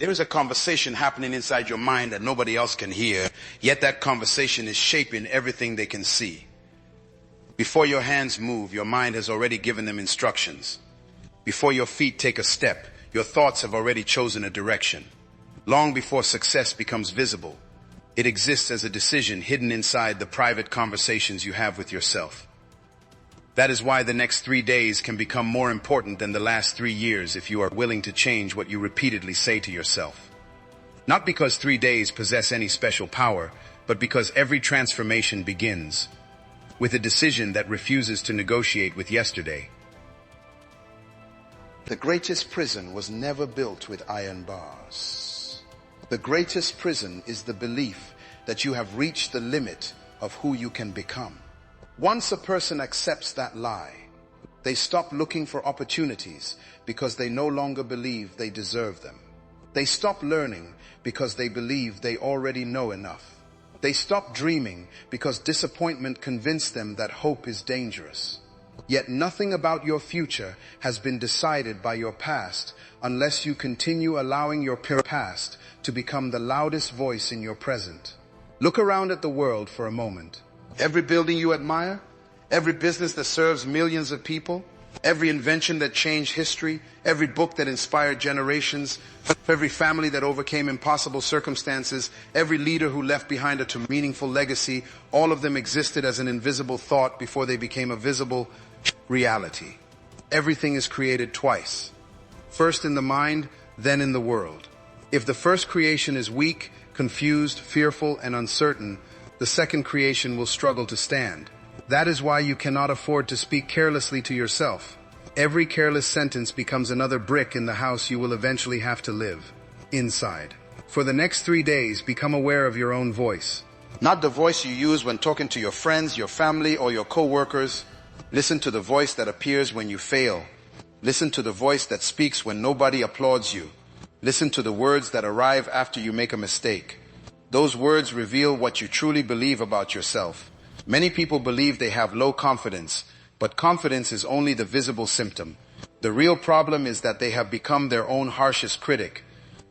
There is a conversation happening inside your mind that nobody else can hear, yet that conversation is shaping everything they can see. Before your hands move, your mind has already given them instructions. Before your feet take a step, your thoughts have already chosen a direction. Long before success becomes visible, it exists as a decision hidden inside the private conversations you have with yourself. That is why the next 3 days can become more important than the last 3 years if you are willing to change what you repeatedly say to yourself. Not because 3 days possess any special power, but because every transformation begins with a decision that refuses to negotiate with yesterday. The greatest prison was never built with iron bars. The greatest prison is the belief that you have reached the limit of who you can become. Once a person accepts that lie, they stop looking for opportunities because they no longer believe they deserve them. They stop learning because they believe they already know enough. They stop dreaming because disappointment convinced them that hope is dangerous. Yet nothing about your future has been decided by your past unless you continue allowing your past to become the loudest voice in your present. Look around at the world for a moment. Every building you admire, every business that serves millions of people, every invention that changed history, every book that inspired generations, every family that overcame impossible circumstances, every leader who left behind a meaningful legacy, all of them existed as an invisible thought before they became a visible reality. Everything is created twice. First in the mind, then in the world. If the first creation is weak, confused, fearful, and uncertain, the second creation will struggle to stand. That is why you cannot afford to speak carelessly to yourself. Every careless sentence becomes another brick in the house you will eventually have to live inside. For the next 3 days, become aware of your own voice. Not the voice you use when talking to your friends, your family, or your co-workers. Listen to the voice that appears when you fail. Listen to the voice that speaks when nobody applauds you. Listen to the words that arrive after you make a mistake. Those words reveal what you truly believe about yourself. Many people believe they have low confidence, but confidence is only the visible symptom. The real problem is that they have become their own harshest critic.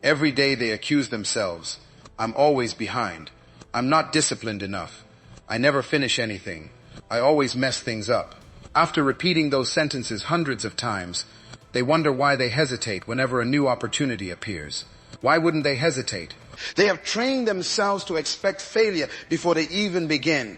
Every day they accuse themselves. I'm always behind. I'm not disciplined enough. I never finish anything. I always mess things up. After repeating those sentences hundreds of times, they wonder why they hesitate whenever a new opportunity appears. Why wouldn't they hesitate? They have trained themselves to expect failure before they even begin.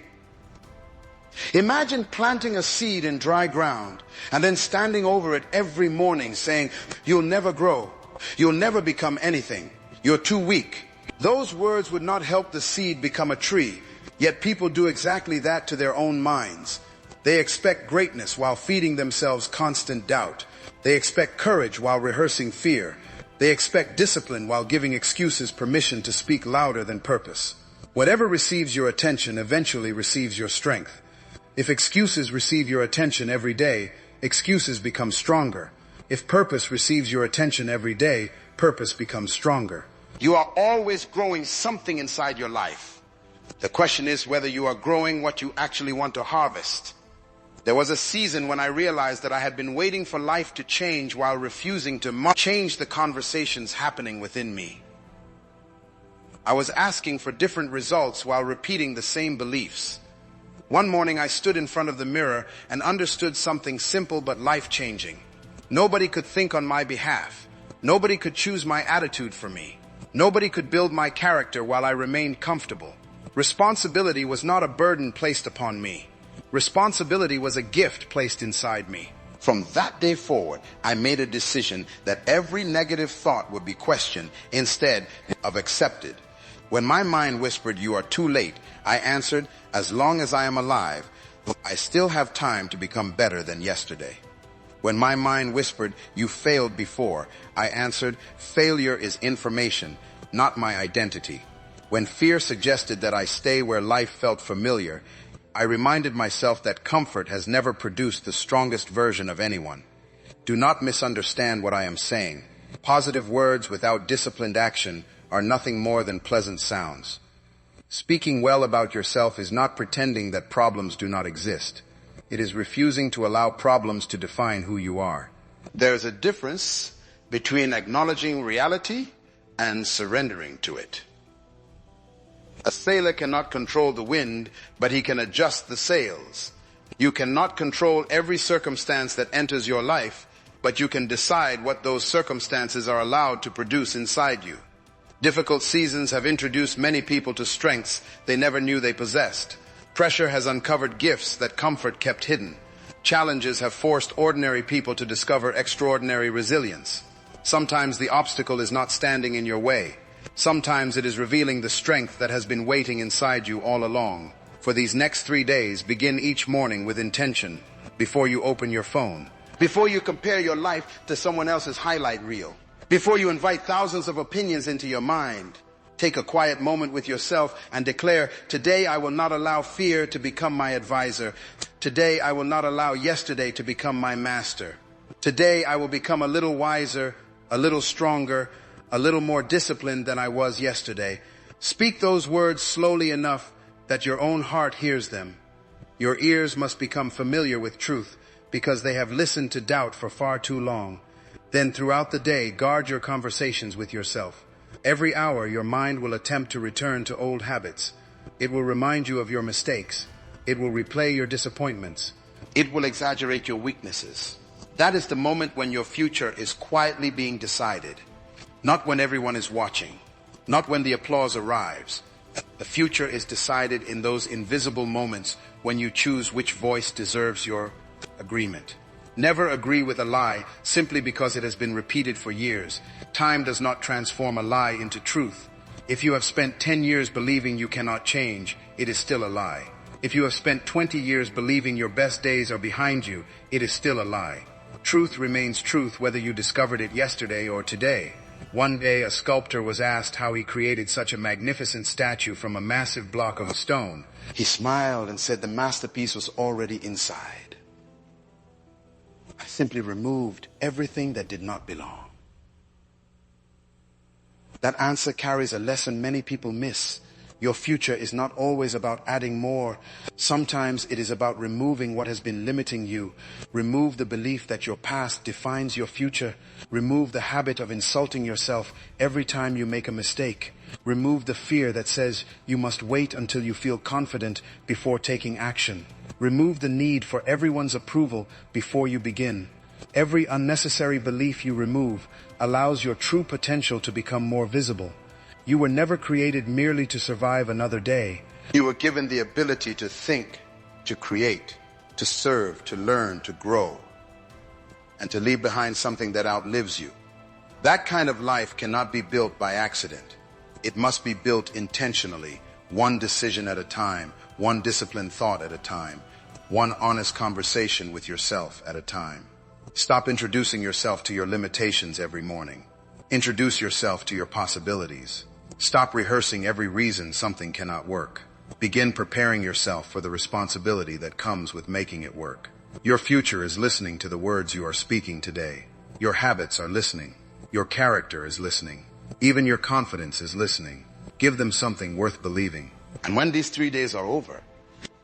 Imagine planting a seed in dry ground and then standing over it every morning saying, "You'll never grow. You'll never become anything. You're too weak." Those words would not help the seed become a tree, yet people do exactly that to their own minds. They expect greatness while feeding themselves constant doubt. They expect courage while rehearsing fear. They expect discipline while giving excuses permission to speak louder than purpose. Whatever receives your attention eventually receives your strength. If excuses receive your attention every day, excuses become stronger. If purpose receives your attention every day, purpose becomes stronger. You are always growing something inside your life. The question is whether you are growing what you actually want to harvest. There was a season when I realized that I had been waiting for life to change while refusing to change the conversations happening within me. I was asking for different results while repeating the same beliefs. One morning I stood in front of the mirror and understood something simple but life-changing. Nobody could think on my behalf. Nobody could choose my attitude for me. Nobody could build my character while I remained comfortable. Responsibility was not a burden placed upon me. Responsibility was a gift placed inside me. From that day forward, I made a decision that every negative thought would be questioned instead of accepted. When my mind whispered, "You are too late," I answered, "As long as I am alive, I still have time to become better than yesterday." When my mind whispered, "You failed before," I answered, "Failure is information, not my identity." When fear suggested that I stay where life felt familiar, I reminded myself that comfort has never produced the strongest version of anyone. Do not misunderstand what I am saying. Positive words without disciplined action are nothing more than pleasant sounds. Speaking well about yourself is not pretending that problems do not exist. It is refusing to allow problems to define who you are. There is a difference between acknowledging reality and surrendering to it. A sailor cannot control the wind, but he can adjust the sails. You cannot control every circumstance that enters your life, but you can decide what those circumstances are allowed to produce inside you. Difficult seasons have introduced many people to strengths they never knew they possessed. Pressure has uncovered gifts that comfort kept hidden. Challenges have forced ordinary people to discover extraordinary resilience. Sometimes the obstacle is not standing in your way. Sometimes it is revealing the strength that has been waiting inside you all along. For these next 3 days, begin each morning with intention before you open your phone. Before you compare your life to someone else's highlight reel. Before you invite thousands of opinions into your mind. Take a quiet moment with yourself and declare, today I will not allow fear to become my advisor. Today I will not allow yesterday to become my master. Today I will become a little wiser, a little stronger, a little more disciplined than I was yesterday. Speak those words slowly enough that your own heart hears them. Your ears must become familiar with truth because they have listened to doubt for far too long. Then throughout the day, guard your conversations with yourself. Every hour, your mind will attempt to return to old habits. It will remind you of your mistakes. It will replay your disappointments. It will exaggerate your weaknesses. That is the moment when your future is quietly being decided. Not when everyone is watching. Not when the applause arrives. The future is decided in those invisible moments when you choose which voice deserves your agreement. Never agree with a lie simply because it has been repeated for years. Time does not transform a lie into truth. If you have spent 10 years believing you cannot change, it is still a lie. If you have spent 20 years believing your best days are behind you, it is still a lie. Truth remains truth whether you discovered it yesterday or today. One day a sculptor was asked how he created such a magnificent statue from a massive block of stone. He smiled and said the masterpiece was already inside. I simply removed everything that did not belong. That answer carries a lesson many people miss. Your future is not always about adding more. Sometimes it is about removing what has been limiting you. Remove the belief that your past defines your future. Remove the habit of insulting yourself every time you make a mistake. Remove the fear that says you must wait until you feel confident before taking action. Remove the need for everyone's approval before you begin. Every unnecessary belief you remove allows your true potential to become more visible. You were never created merely to survive another day. You were given the ability to think, to create, to serve, to learn, to grow, and to leave behind something that outlives you. That kind of life cannot be built by accident. It must be built intentionally, one decision at a time, one disciplined thought at a time, one honest conversation with yourself at a time. Stop introducing yourself to your limitations every morning. Introduce yourself to your possibilities. Stop rehearsing every reason something cannot work. Begin preparing yourself for the responsibility that comes with making it work. Your future is listening to the words you are speaking today. Your habits are listening. Your character is listening. Even your confidence is listening. Give them something worth believing. And when these 3 days are over,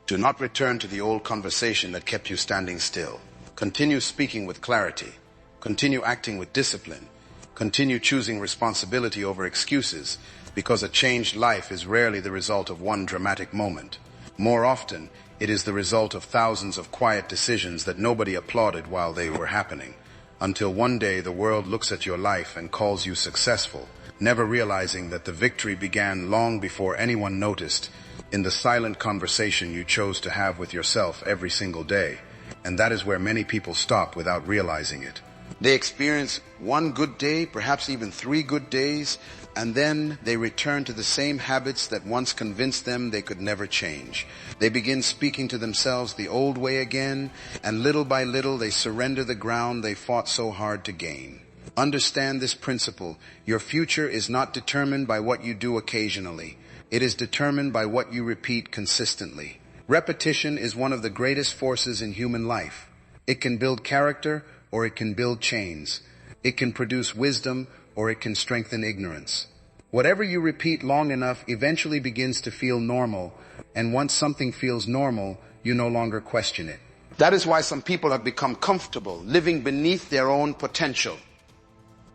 do not return to the old conversation that kept you standing still. Continue speaking with clarity. Continue acting with discipline. Continue choosing responsibility over excuses, because a changed life is rarely the result of one dramatic moment. More often, it is the result of thousands of quiet decisions that nobody applauded while they were happening, until one day the world looks at your life and calls you successful, never realizing that the victory began long before anyone noticed, in the silent conversation you chose to have with yourself every single day. And that is where many people stop without realizing it. They experience one good day, perhaps even 3 good days, and then they return to the same habits that once convinced them they could never change. They begin speaking to themselves the old way again, and little by little they surrender the ground they fought so hard to gain. Understand this principle. Your future is not determined by what you do occasionally. It is determined by what you repeat consistently. Repetition is one of the greatest forces in human life. It can build character, or it can build chains. It can produce wisdom, or it can strengthen ignorance. Whatever you repeat long enough eventually begins to feel normal, and once something feels normal, you no longer question it. That is why some people have become comfortable living beneath their own potential.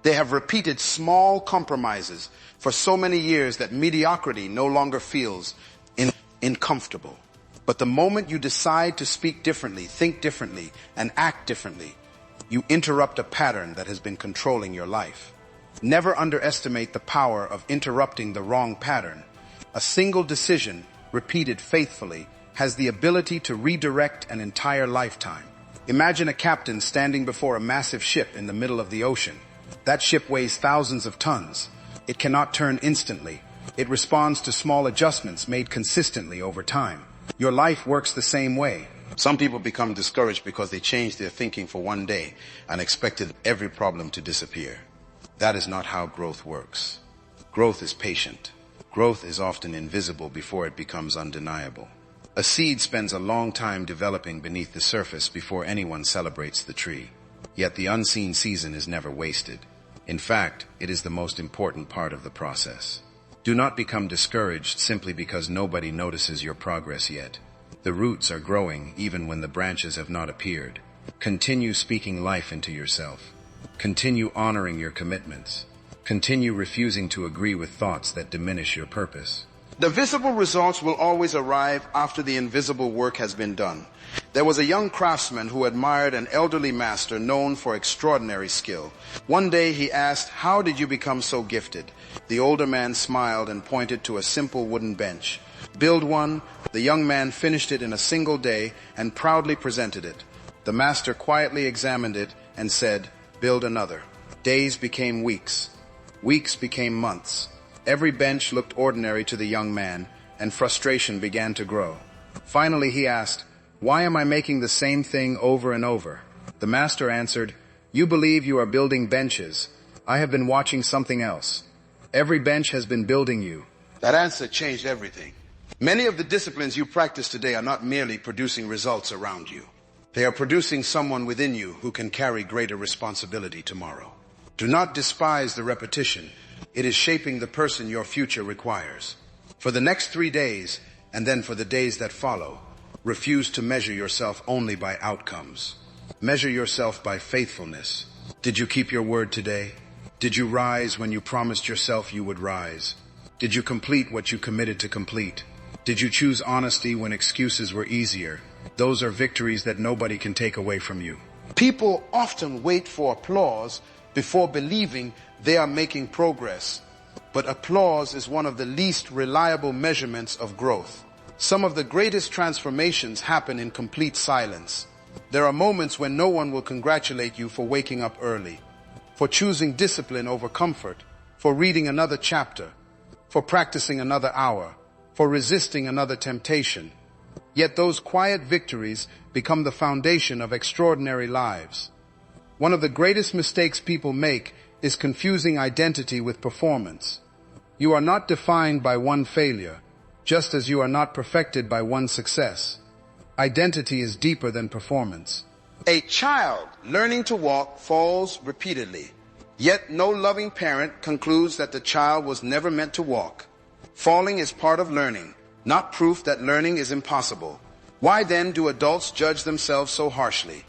They have repeated small compromises for so many years that mediocrity no longer feels uncomfortable. But the moment you decide to speak differently, think differently, and act differently, you interrupt a pattern that has been controlling your life. Never underestimate the power of interrupting the wrong pattern. A single decision, repeated faithfully, has the ability to redirect an entire lifetime. Imagine a captain standing before a massive ship in the middle of the ocean. That ship weighs thousands of tons. It cannot turn instantly. It responds to small adjustments made consistently over time. Your life works the same way. Some people become discouraged because they change their thinking for one day and expected every problem to disappear. That is not how growth works. Growth is patient. Growth is often invisible before it becomes undeniable. A seed spends a long time developing beneath the surface before anyone celebrates the tree. Yet the unseen season is never wasted. In fact, it is the most important part of the process. Do not become discouraged simply because nobody notices your progress yet. The roots are growing even when the branches have not appeared. Continue speaking life into yourself. Continue honoring your commitments. Continue refusing to agree with thoughts that diminish your purpose. The visible results will always arrive after the invisible work has been done. There was a young craftsman who admired an elderly master known for extraordinary skill. One day he asked, "How did you become so gifted?" The older man smiled and pointed to a simple wooden bench. "Build one." The young man finished it in a single day and proudly presented it. The master quietly examined it and said, "Build another." Days became weeks. Weeks became months. Every bench looked ordinary to the young man, and frustration began to grow. Finally he asked, "Why am I making the same thing over and over?" The master answered, "You believe you are building benches. I have been watching something else. Every bench has been building you." That answer changed everything. Many of the disciplines you practice today are not merely producing results around you. They are producing someone within you who can carry greater responsibility tomorrow. Do not despise the repetition. It is shaping the person your future requires. For the next 3 days, and then for the days that follow, refuse to measure yourself only by outcomes. Measure yourself by faithfulness. Did you keep your word today? Did you rise when you promised yourself you would rise? Did you complete what you committed to complete? Did you choose honesty when excuses were easier? Those are victories that nobody can take away from you. People often wait for applause before believing they are making progress. But applause is one of the least reliable measurements of growth. Some of the greatest transformations happen in complete silence. There are moments when no one will congratulate you for waking up early, for choosing discipline over comfort, for reading another chapter, for practicing another hour, for resisting another temptation. Yet those quiet victories become the foundation of extraordinary lives. One of the greatest mistakes people make is confusing identity with performance. You are not defined by one failure, just as you are not perfected by one success. Identity is deeper than performance. A child learning to walk falls repeatedly, yet no loving parent concludes that the child was never meant to walk. Falling is part of learning, not proof that learning is impossible. Why then do adults judge themselves so harshly?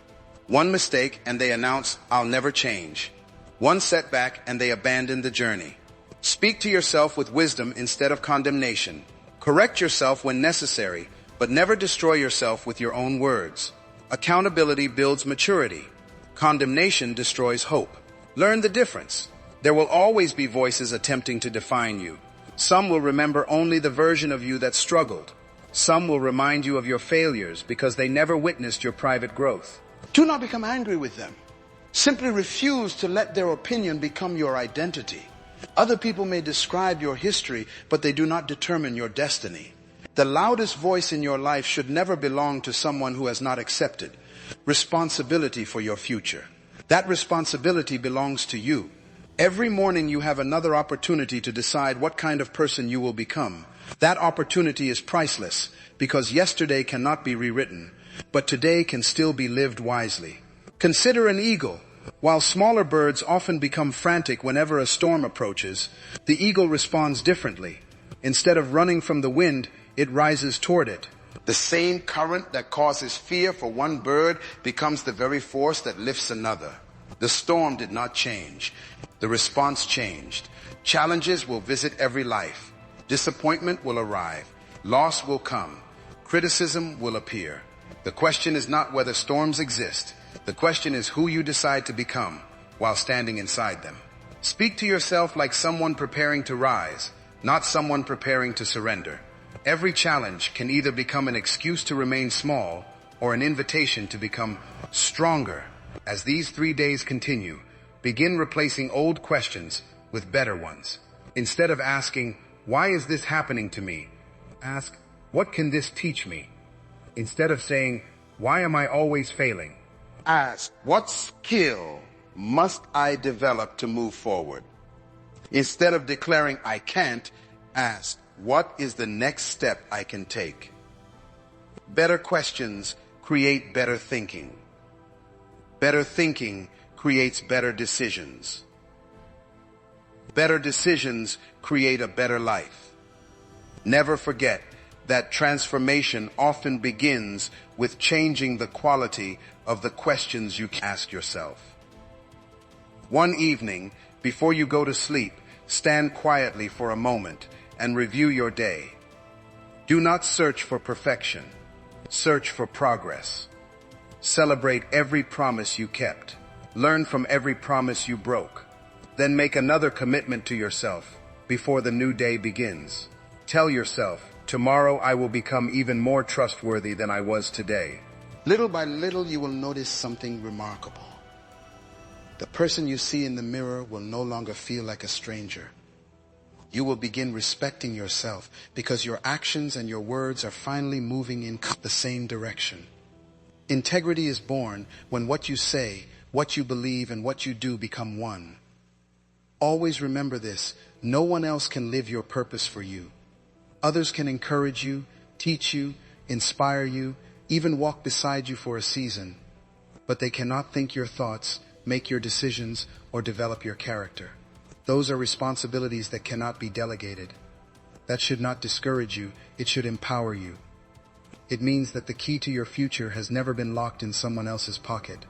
One mistake and they announce, "I'll never change." One setback and they abandon the journey. Speak to yourself with wisdom instead of condemnation. Correct yourself when necessary, but never destroy yourself with your own words. Accountability builds maturity. Condemnation destroys hope. Learn the difference. There will always be voices attempting to define you. Some will remember only the version of you that struggled. Some will remind you of your failures because they never witnessed your private growth. Do not become angry with them. Simply refuse to let their opinion become your identity. Other people may describe your history, but they do not determine your destiny. The loudest voice in your life should never belong to someone who has not accepted responsibility for your future. That responsibility belongs to you. Every morning you have another opportunity to decide what kind of person you will become. That opportunity is priceless because yesterday cannot be rewritten, but today can still be lived wisely. Consider an eagle. While smaller birds often become frantic whenever a storm approaches, the eagle responds differently. Instead of running from the wind, it rises toward it. The same current that causes fear for one bird becomes the very force that lifts another. The storm did not change. The response changed. Challenges will visit every life. Disappointment will arrive. Loss will come. Criticism will appear. The question is not whether storms exist. The question is who you decide to become while standing inside them. Speak to yourself like someone preparing to rise, not someone preparing to surrender. Every challenge can either become an excuse to remain small or an invitation to become stronger. As these 3 days continue, begin replacing old questions with better ones. Instead of asking, "Why is this happening to me?" ask, "What can this teach me?" Instead of saying, "Why am I always failing?" ask, "What skill must I develop to move forward?" Instead of declaring, "I can't," ask, "What is the next step I can take?" Better questions create better thinking. Better thinking creates better decisions. Better decisions create a better life. Never forget that transformation often begins with changing the quality of the questions you ask yourself. One evening, before you go to sleep, stand quietly for a moment and review your day. Do not search for perfection. Search for progress. Celebrate every promise you kept. Learn from every promise you broke. Then make another commitment to yourself before the new day begins. Tell yourself, "Tomorrow I will become even more trustworthy than I was today." Little by little, you will notice something remarkable. The person you see in the mirror will no longer feel like a stranger. You will begin respecting yourself because your actions and your words are finally moving in the same direction. Integrity is born when what you say, what you believe, and what you do become one. Always remember this: no one else can live your purpose for you. Others can encourage you, teach you, inspire you, even walk beside you for a season, but they cannot think your thoughts, make your decisions, or develop your character. Those are responsibilities that cannot be delegated. That should not discourage you, it should empower you. It means that the key to your future has never been locked in someone else's pocket.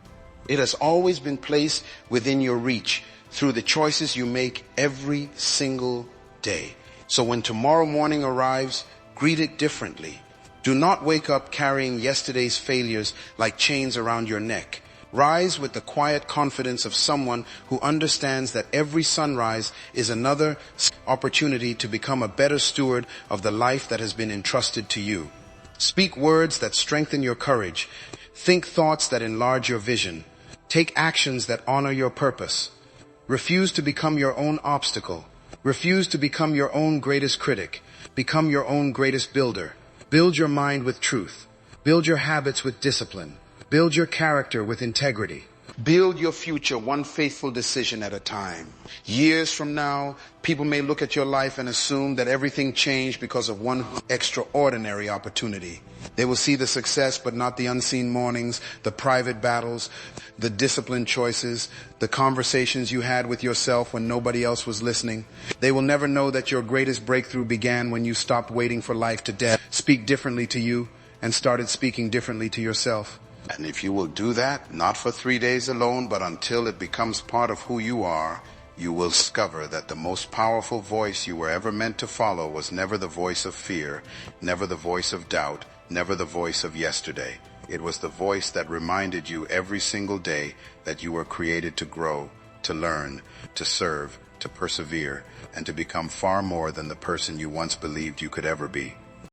It has always been placed within your reach through the choices you make every single day. So when tomorrow morning arrives, greet it differently. Do not wake up carrying yesterday's failures like chains around your neck. Rise with the quiet confidence of someone who understands that every sunrise is another opportunity to become a better steward of the life that has been entrusted to you. Speak words that strengthen your courage. Think thoughts that enlarge your vision. Take actions that honor your purpose. Refuse to become your own obstacle. Refuse to become your own greatest critic. Become your own greatest builder. Build your mind with truth. Build your habits with discipline. Build your character with integrity. Build your future one faithful decision at a time. Years from now, people may look at your life and assume that everything changed because of one extraordinary opportunity. They will see the success, but not the unseen mornings, the private battles, the disciplined choices, the conversations you had with yourself when nobody else was listening. They will never know that your greatest breakthrough began when you stopped waiting for life to speak differently to you and started speaking differently to yourself. And if you will do that, not for 3 days alone, but until it becomes part of who you are, you will discover that the most powerful voice you were ever meant to follow was never the voice of fear, never the voice of doubt, never the voice of yesterday. It was the voice that reminded you every single day that you were created to grow, to learn, to serve, to persevere, and to become far more than the person you once believed you could ever be.